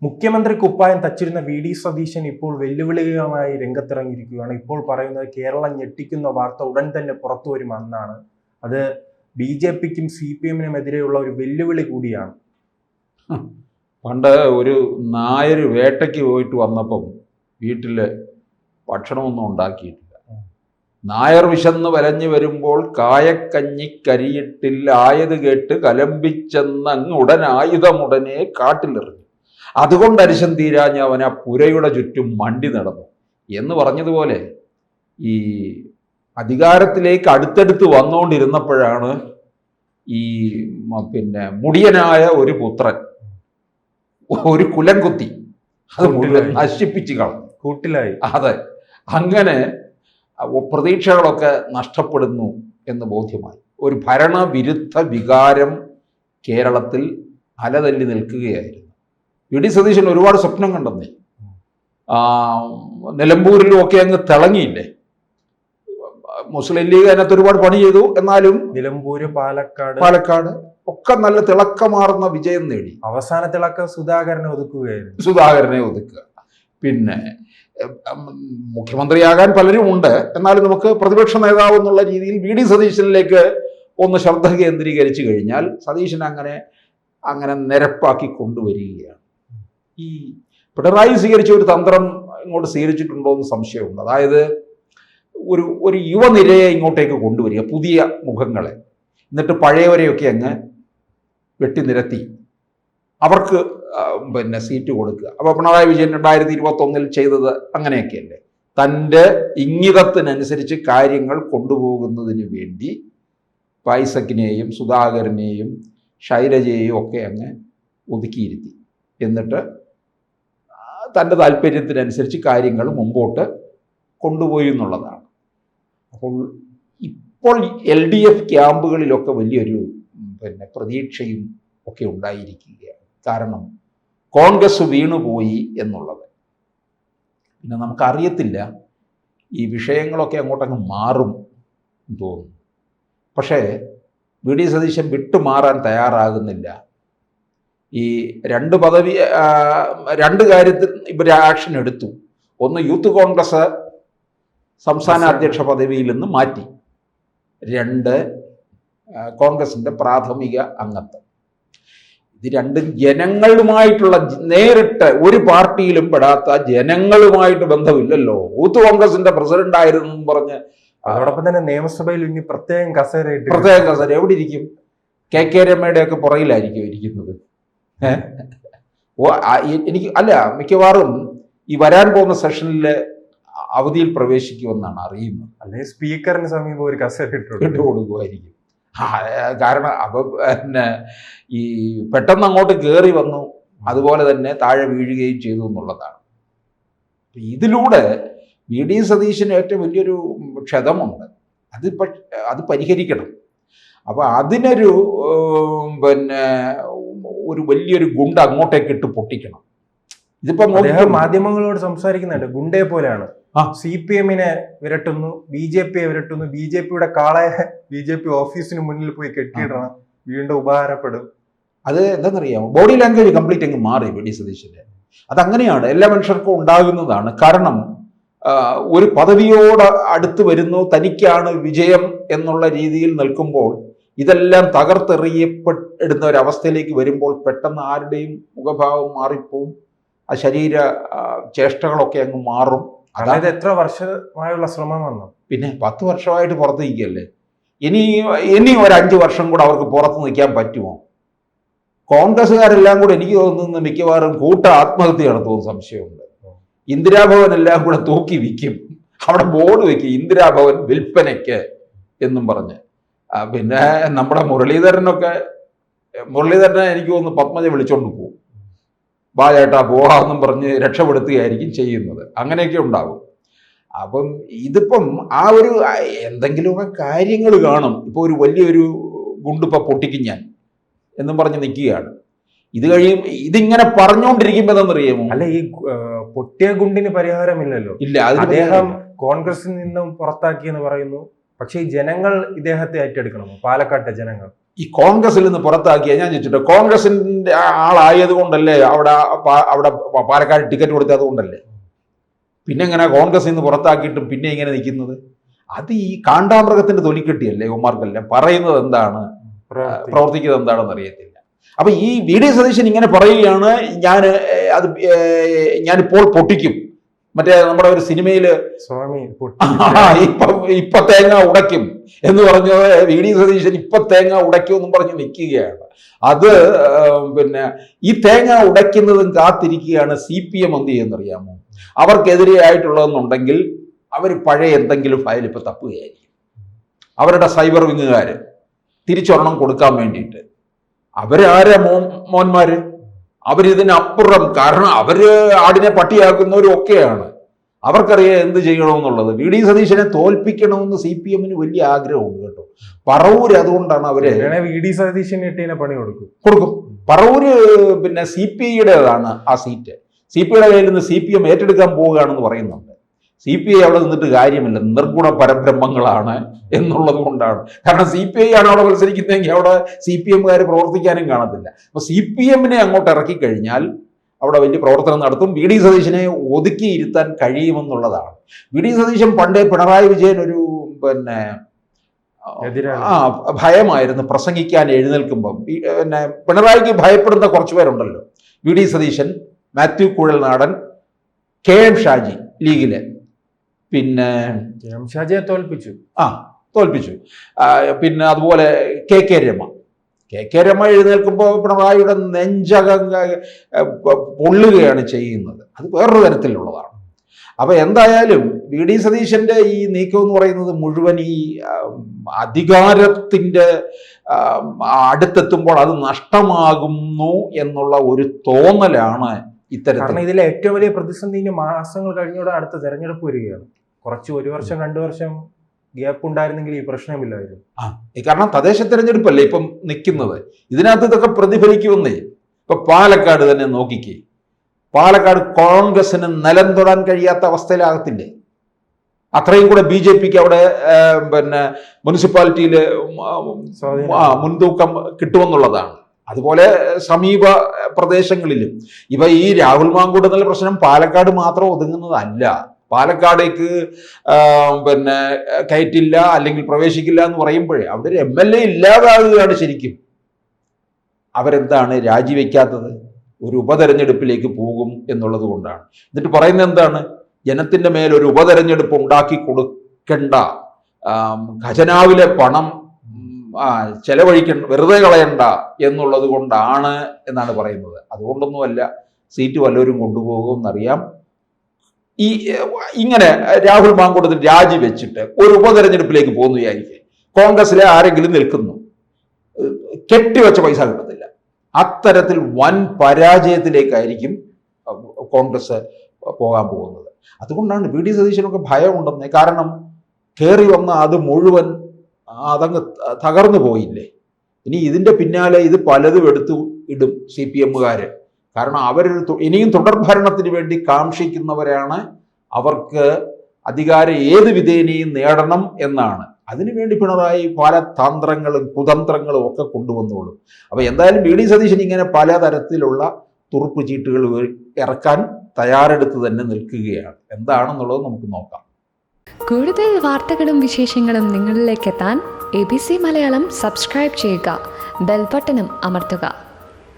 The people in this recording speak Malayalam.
മുഖ്യമന്ത്രി കുപ്പായം തച്ചിരുന്ന വി.ഡി. സതീശൻ ഇപ്പോൾ വെല്ലുവിളിയുമായി രംഗത്തിറങ്ങിയിരിക്കുകയാണ്. ഇപ്പോൾ പറയുന്നത് കേരളം ഞെട്ടിക്കുന്ന വാർത്ത ഉടൻ തന്നെ പുറത്തു വരുമെന്നാണ്. അത് ബി.ജെ.പിക്കും CPM-നും എതിരെയുള്ള ഒരു വെല്ലുവിളി കൂടിയാണ്. പണ്ട് ഒരു നായർ വേട്ടയ്ക്ക് പോയിട്ട് വന്നപ്പം വീട്ടിൽ ഭക്ഷണമൊന്നും ഉണ്ടാക്കിയിട്ടില്ല. നായർ വിശന്ന് വലഞ്ഞു വരുമ്പോൾ കായക്കഞ്ഞി കരിയിട്ടില്ല ആയത് കേട്ട് കലമ്പിച്ചെന്നങ്ങ് ആയുധമുടനെ കാട്ടിലെറിഞ്ഞു. അതുകൊണ്ട് അരിശം തീരാഞ്ഞ് അവൻ ആ പുരയുടെ ചുറ്റും മണ്ടി നടന്നു എന്ന് പറഞ്ഞതുപോലെ ഈ അധികാരത്തിലേക്ക് അടുത്തടുത്ത് വന്നുകൊണ്ടിരുന്നപ്പോഴാണ് ഈ മുടിയനായ ഒരു പുത്രൻ ഒരു കുലം കുത്തി അത് മുഴുവൻ നശിപ്പിച്ച് കളഞ്ഞു. കൂട്ടിലായി. അതെ, അങ്ങനെ പ്രതീക്ഷകളൊക്കെ നഷ്ടപ്പെടുന്നു എന്ന് ബോധ്യമായി. ഒരു ഭരണവിരുദ്ധ വികാരം കേരളത്തിൽ അലതല്ലി നിൽക്കുകയായിരുന്നു. വി.ഡി. സതീശൻ ഒരുപാട് സ്വപ്നം കണ്ടെന്നേ. നിലമ്പൂരിലും ഒക്കെ അങ്ങ് തിളങ്ങിയില്ലേ. മുസ്ലിം ലീഗ് അതിനകത്ത് ഒരുപാട് പണി ചെയ്തു. എന്നാലും നിലമ്പൂര്, പാലക്കാട് ഒക്കെ നല്ല തിളക്കമാർന്ന വിജയം നേടി. അവസാന തിളക്കം സുധാകരനെ ഒതുക്കുക. പിന്നെ മുഖ്യമന്ത്രിയാകാൻ പലരും ഉണ്ട്. എന്നാലും നമുക്ക് പ്രതിപക്ഷ നേതാവ് എന്നുള്ള രീതിയിൽ വി.ഡി. സതീശനിലേക്ക് ഒന്ന് ശ്രദ്ധ കേന്ദ്രീകരിച്ചു കഴിഞ്ഞാൽ സതീശൻ അങ്ങനെ നിരപ്പാക്കി കൊണ്ടുവരികയാണ്. ഈ പിണറായി സ്വീകരിച്ച ഒരു തന്ത്രം ഇങ്ങോട്ട് സ്വീകരിച്ചിട്ടുണ്ടോ എന്ന് സംശയമുണ്ട്. അതായത് ഒരു യുവനിരയെ ഇങ്ങോട്ടേക്ക് കൊണ്ടുവരിക, പുതിയ മുഖങ്ങളെ, എന്നിട്ട് പഴയവരെയൊക്കെ അങ്ങ് വെട്ടിനിരത്തി അവർക്ക് സീറ്റ് കൊടുക്കുക. അപ്പോൾ പിണറായി വിജയൻ 2021 ചെയ്തത് അങ്ങനെയൊക്കെയല്ലേ. തൻ്റെ ഇംഗിതത്തിനനുസരിച്ച് കാര്യങ്ങൾ കൊണ്ടുപോകുന്നതിന് വേണ്ടി പൈസക്കിനെയും സുധാകരനെയും ശൈലജയെയും ഒക്കെ അങ്ങ് ഒതുക്കിയിരുത്തി, എന്നിട്ട് തൻ്റെ താല്പര്യത്തിനനുസരിച്ച് കാര്യങ്ങൾ മുമ്പോട്ട് കൊണ്ടുപോയി എന്നുള്ളതാണ്. ഇപ്പോൾ LDF ക്യാമ്പുകളിലൊക്കെ വലിയൊരു പ്രതീക്ഷയും ഒക്കെ ഉണ്ടായിരിക്കുകയാണ്. കാരണം കോൺഗ്രസ് വീണുപോയി എന്നുള്ളത്. പിന്നെ നമുക്കറിയത്തില്ല, ഈ വിഷയങ്ങളൊക്കെ അങ്ങോട്ടങ്ങ് മാറും എന്ന് തോന്നുന്നു. പക്ഷേ വി.ഡി. സതീശൻ വിട്ടുമാറാൻ തയ്യാറാകുന്നില്ല. ഈ രണ്ട് കാര്യത്തിൽ ഇവർ ആക്ഷൻ എടുത്തു. ഒന്ന്, യൂത്ത് കോൺഗ്രസ് സംസ്ഥാന അധ്യക്ഷ പദവിയിൽ നിന്ന് മാറ്റി. 2, കോൺഗ്രസിൻ്റെ പ്രാഥമിക അംഗത്വം. ഇത് രണ്ടും ജനങ്ങളുമായിട്ടുള്ള, നേരിട്ട് ഒരു പാർട്ടിയിലും പെടാത്ത, ജനങ്ങളുമായിട്ട് ബന്ധമില്ലല്ലോ. യൂത്ത് കോൺഗ്രസിന്റെ പ്രസിഡന്റ് ആയിരുന്നു പറഞ്ഞ് അതോടൊപ്പം തന്നെ നിയമസഭയിൽ ഇനി പ്രത്യേകം കസേര എവിടെ ഇരിക്കും? കെ രമയുടെ ഒക്കെ പുറകിലായിരിക്കും ഇരിക്കുന്നത്. എനിക്ക് മിക്കവാറും ഈ വരാൻ പോകുന്ന സെഷനിൽ അവധിയിൽ പ്രവേശിക്കുമെന്നാണ് അറിയുന്നത്. അല്ലെങ്കിൽ സ്പീക്കറിന് സമീപം ഒരു കസേര ഇട്ട് കൊടുക്കുമായിരിക്കും. കാരണം ഈ പെട്ടെന്ന് അങ്ങോട്ട് കയറി വന്നു, അതുപോലെ തന്നെ താഴെ വീഴുകയും ചെയ്തു എന്നുള്ളതാണ്. ഇതിലൂടെ വി.ഡി. സതീശന് ഏറ്റവും വലിയൊരു ക്ഷതമുണ്ട്. അത് പരിഹരിക്കണം. അപ്പോൾ അതിനൊരു ഒരു വലിയൊരു ഗുണ്ട അങ്ങോട്ടേക്ക് ഇട്ട് പൊട്ടിക്കണം. ഇതിപ്പോ മാധ്യമങ്ങളോട് സംസാരിക്കുന്നുണ്ട്, ഗുണ്ടയെ പോലെയാണ്. CPM-നെ വിരട്ടുന്നു, BJP-യെ വിരട്ടുന്നു, BJP-യുടെ കാളയെ BJP ഓഫീസിന് മുന്നിൽ പോയി കെട്ടിയിടണം, വീണ്ടും ഉപകാരപ്പെടും. അത് എന്താണെന്നറിയാമോ, ബോഡി ലാംഗ്വേജ് കംപ്ലീറ്റ് അങ്ങ് മാറി വി.ഡി. സതീശന്റെ. അതങ്ങനെയാണ്, എല്ലാ മനുഷ്യർക്കും ഉണ്ടാകുന്നതാണ്. കാരണം ഒരു പദവിയോട് അടുത്ത് വരുന്നു, തനിക്കാണ് വിജയം എന്നുള്ള രീതിയിൽ നിൽക്കുമ്പോൾ ഇതെല്ലാം തകർത്തെറിയപ്പെടുന്ന ഒരവസ്ഥയിലേക്ക് വരുമ്പോൾ പെട്ടെന്ന് ആരുടെയും മുഖഭാവം മാറിപ്പോവും. ആ ശരീര ചേഷ്ടകളൊക്കെ അങ്ങ് മാറും. അതായത് എത്ര വർഷമായുള്ള ശ്രമം വന്നു? പിന്നെ 10 വർഷമായിട്ട് പുറത്ത് നിൽക്കുകയല്ലേ. ഇനി ഒരു 5 വർഷം കൂടെ അവർക്ക് പുറത്ത് നിൽക്കാൻ പറ്റുമോ? കോൺഗ്രസ്സുകാരെല്ലാം കൂടെ എനിക്ക് തോന്നുന്നു മിക്കവാറും ആത്മഹത്യ നടത്തുമെന്ന് സംശയമുണ്ട്. ഇന്ദിരാഭവൻ എല്ലാം കൂടെ തൂക്കി വിൽക്കും. അവിടെ ബോർഡ് വെക്കും, ഇന്ദിരാഭവൻ വിൽപ്പനയ്ക്ക് എന്നും പറഞ്ഞ്. പിന്നെ നമ്മുടെ മുരളീധരനെ എനിക്ക് തോന്നുന്നു പത്മജ വിളിച്ചോണ്ട് പോകും. ചേട്ടാ പോകാമെന്നും പറഞ്ഞ് രക്ഷപ്പെടുത്തുകയായിരിക്കും ചെയ്യുന്നത്. അങ്ങനെയൊക്കെ ഉണ്ടാകും. അപ്പം ഇതിപ്പം എന്തെങ്കിലുമൊക്കെ കാര്യങ്ങൾ കാണും. ഇപ്പോൾ ഒരു വലിയൊരു ഗുണ്ടിപ്പം പൊട്ടിക്കും ഞാൻ എന്നും പറഞ്ഞ് നിൽക്കുകയാണ്. ഇത് കഴിയും, ഇതിങ്ങനെ പറഞ്ഞുകൊണ്ടിരിക്കുമ്പോൾ എന്നറിയാമോ, അല്ല ഈ പൊട്ടിയ ഗുണ്ടിന് പരിഹാരമില്ലല്ലോ. ഇല്ല, അദ്ദേഹം കോൺഗ്രസിൽ നിന്നും പുറത്താക്കിയെന്ന് പറയുന്നു. പക്ഷേ ഈ ജനങ്ങൾ ഇദ്ദേഹത്തെ ഏറ്റെടുക്കണം, പാലക്കാട്ടെ ജനങ്ങൾ. ഈ കോൺഗ്രസിൽ നിന്ന് പുറത്താക്കിയ ഞാൻ ചോദിച്ചിട്ട് കോൺഗ്രസിന്റെ ആളായത് കൊണ്ടല്ലേ അവിടെ പാലക്കാട് ടിക്കറ്റ് കൊടുത്തത് കൊണ്ടല്ലേ? പിന്നെ എങ്ങനെ കോൺഗ്രസിൽ നിന്ന് പുറത്താക്കിയിട്ടും പിന്നെ ഇങ്ങനെ നിൽക്കുന്നത്? അത് ഈ കാണ്ടാമൃഗത്തിന്റെ തൊലിക്കെട്ടിയല്ലേ ഇവന്മാർക്കെല്ലാം. പറയുന്നത് എന്താണ്, പ്രവർത്തിക്കുന്നത് എന്താണെന്ന് അറിയത്തില്ല. അപ്പൊ ഈ വി.ഡി. സതീശൻ ഇങ്ങനെ പറയുകയാണ്, ഞാനിപ്പോൾ പൊട്ടിക്കും. മറ്റേ നമ്മുടെ ഒരു സിനിമയില് ഇപ്പൊ തേങ്ങ ഉടയ്ക്കും എന്ന് പറഞ്ഞത് വി.ഡി. സതീശൻ ഇപ്പൊ തേങ്ങ ഉടയ്ക്കും എന്നും പറഞ്ഞ് നിൽക്കുകയാണ്. അത് പിന്നെ ഈ തേങ്ങ ഉടയ്ക്കുന്നതും കാത്തിരിക്കുകയാണ് CPM. എന്ത് ചെയ്യുന്നറിയാമോ? അവർക്കെതിരെയായിട്ടുള്ളതെന്നുണ്ടെങ്കിൽ അവർ പഴയ എന്തെങ്കിലും ഫയൽ ഇപ്പൊ തപ്പുകയായിരിക്കും. അവരുടെ സൈബർ വിങ്ങുകാര് തിരിച്ചൊരെണ്ണം കൊടുക്കാൻ വേണ്ടിയിട്ട്. അവരാരെ മോന്മാര്, അവരിതിനപ്പുറം, കാരണം അവര് ആടിനെ പട്ടിയാക്കുന്നവരും ഒക്കെയാണ്. അവർക്കറിയാം എന്ത് ചെയ്യണമെന്നുള്ളത്. വി.ഡി. സതീശനെ തോൽപ്പിക്കണമെന്ന് CPM-ന് വലിയ ആഗ്രഹമുണ്ട് കേട്ടോ. പറവൂര് അതുകൊണ്ടാണ് അവര് വി.ഡി. സതീശന് പണി കൊടുക്കും. പറവൂര് പിന്നെ CPI-യുടേതാണ് ആ സീറ്റ്. CPI-യുടെ കയ്യിൽ നിന്ന് CPM ഏറ്റെടുക്കാൻ പോവുകയാണെന്ന് പറയുന്നുണ്ട്. CPI അവിടെ നിന്നിട്ട് കാര്യമില്ല, നിർഗുണ പരബ്രഹ്മങ്ങളാണ് എന്നുള്ളത് കൊണ്ടാണ്. കാരണം CPI ആണ് അവിടെ മത്സരിക്കുന്നതെങ്കിൽ അവിടെ CPM-കാർ പ്രവർത്തിക്കാനും കാണത്തില്ല. അപ്പൊ CPM-നെ അങ്ങോട്ട് ഇറക്കി കഴിഞ്ഞാൽ അവിടെ വലിയ പ്രവർത്തനം നടത്തും. വി.ഡി. സതീശനെ ഒതുക്കിയിരുത്താൻ കഴിയുമെന്നുള്ളതാണ്. വി.ഡി. സതീശൻ പണ്ടേ പിണറായി വിജയൻ ഒരു പിന്നെ ഭയമായിരുന്നു പ്രസംഗിക്കാൻ എഴുന്നേൽക്കുമ്പം. പിന്നെ പിണറായിക്ക് ഭയപ്പെടുന്ന കുറച്ചു പേരുണ്ടല്ലോ. വി.ഡി. സതീശൻ, മാത്യു കുഴൽനാടൻ, KM ഷാജി ലീഗിലെ, പിന്നെ ഷാജിയെ തോൽപ്പിച്ചു. പിന്നെ അതുപോലെ KK രമ എഴുന്നേൽക്കുമ്പോൾ പിണറായിയുടെ നെഞ്ചകം പൊള്ളുകയാണ് ചെയ്യുന്നത്. അത് വേറൊരു തരത്തിലുള്ളതാണ്. അപ്പൊ എന്തായാലും വി.ഡി. സതീശന്റെ ഈ നീക്കം എന്ന് പറയുന്നത് മുഴുവൻ ഈ അധികാരത്തിന്റെ അടുത്തെത്തുമ്പോൾ അത് നഷ്ടമാകുന്നു എന്നുള്ള ഒരു തോന്നലാണ് ഇത്തരത്തിൽ. ഇതിലെ ഏറ്റവും വലിയ പ്രതിസന്ധി മാസങ്ങൾ കഴിഞ്ഞോടെ അടുത്ത തെരഞ്ഞെടുപ്പ് വരികയാണ്. കുറച്ച് 1 വർഷം 2 വർഷം ഗ്യാപ്പ് ഉണ്ടായിരുന്നെങ്കിൽ ഈ പ്രശ്നമില്ലായിരുന്നു. കാരണം തദ്ദേശ തെരഞ്ഞെടുപ്പല്ലേ ഇപ്പം നിൽക്കുന്നത്. ഇതിനകത്ത് ഇതൊക്കെ പ്രതിഫലിക്കുമെന്നേ. ഇപ്പൊ പാലക്കാട് തന്നെ നോക്കിക്കേ. പാലക്കാട് കോൺഗ്രസിന് നിലം തൊടാൻ കഴിയാത്ത അവസ്ഥയിലാകത്തില്ലേ? അത്രയും കൂടെ BJP-ക്ക് അവിടെ പിന്നെ മുനിസിപ്പാലിറ്റിയിൽ മുൻതൂക്കം കിട്ടുമെന്നുള്ളതാണ്. അതുപോലെ സമീപ പ്രദേശങ്ങളിലും ഇവ ഈ രാഹുൽ മാങ്കൂട്ടത്തിലെ പ്രശ്നം പാലക്കാട് മാത്രം ഒതുങ്ങുന്നതല്ല. പാലക്കാടേക്ക് പിന്നെ കയറ്റില്ല അല്ലെങ്കിൽ പ്രവേശിക്കില്ല എന്ന് പറയുമ്പോഴേ അവിടെ ഒരു MLA ഇല്ലാതാകുകയാണ് ശരിക്കും. അവരെന്താണ് രാജിവെക്കാത്തത്? ഒരു ഉപതെരഞ്ഞെടുപ്പിലേക്ക് പോകും എന്നുള്ളത് കൊണ്ടാണ്. എന്നിട്ട് പറയുന്നത് എന്താണ്? ജനത്തിന്റെ മേലൊരു ഉപതെരഞ്ഞെടുപ്പ് ഉണ്ടാക്കി കൊടുക്കണ്ട, ഖജനാവിലെ പണം ചെലവഴിക്കണ്ട, വെറുതെ കളയണ്ട എന്നുള്ളത് കൊണ്ടാണ് എന്നാണ് പറയുന്നത്. അതുകൊണ്ടൊന്നുമല്ല, സീറ്റ് വല്ലവരും കൊണ്ടുപോകുമെന്നറിയാം. ഇങ്ങനെ രാഹുൽ മാങ്കൂട്ടത്തിൽ രാജിവെച്ചിട്ട് ഒരു ഉപതെരഞ്ഞെടുപ്പിലേക്ക് പോകുന്നു വിചാരിക്കും. കോൺഗ്രസിലെ ആരെങ്കിലും നിൽക്കുന്നു, കെട്ടിവെച്ച പൈസ കിട്ടത്തില്ല. അത്തരത്തിൽ വൻ പരാജയത്തിലേക്കായിരിക്കും കോൺഗ്രസ് പോകാൻ പോകുന്നത്. അതുകൊണ്ടാണ് വി.ഡി. സതീശനൊക്കെ ഭയമുണ്ടെന്ന്. കാരണം കയറി വന്ന അത് മുഴുവൻ അതങ്ങ് തകർന്നു പോയില്ലേ. ഇനി ഇതിന്റെ പിന്നാലെ ഇത് പലതും എടുത്തു ഇടും CPM-കാര്. കാരണം ഇനിയും തുടർഭരണത്തിന് വേണ്ടി കാംക്ഷിക്കുന്നവരാണ്. അവർക്ക് അധികാരം ഏത് വിധേനയും നേടണം എന്നാണ്. അതിനുവേണ്ടി പിണറായി പല തന്ത്രങ്ങളും കുതന്ത്രങ്ങളും ഒക്കെ കൊണ്ടുവന്നോളും. അപ്പൊ എന്തായാലും വി.ഡി. സതീശൻ ഇങ്ങനെ പലതരത്തിലുള്ള തുറുപ്പ് ചീട്ടുകൾ ഇറക്കാൻ തയ്യാറെടുത്ത് തന്നെ നിൽക്കുകയാണ്. എന്താണെന്നുള്ളത് നമുക്ക് നോക്കാം. കൂടുതൽ വാർത്തകളും വിശേഷങ്ങളും നിങ്ങളിലേക്ക് എത്താൻ ABC മലയാളം സബ്സ്ക്രൈബ് ചെയ്യുക, ബെൽ ബട്ടണും അമർത്തുക.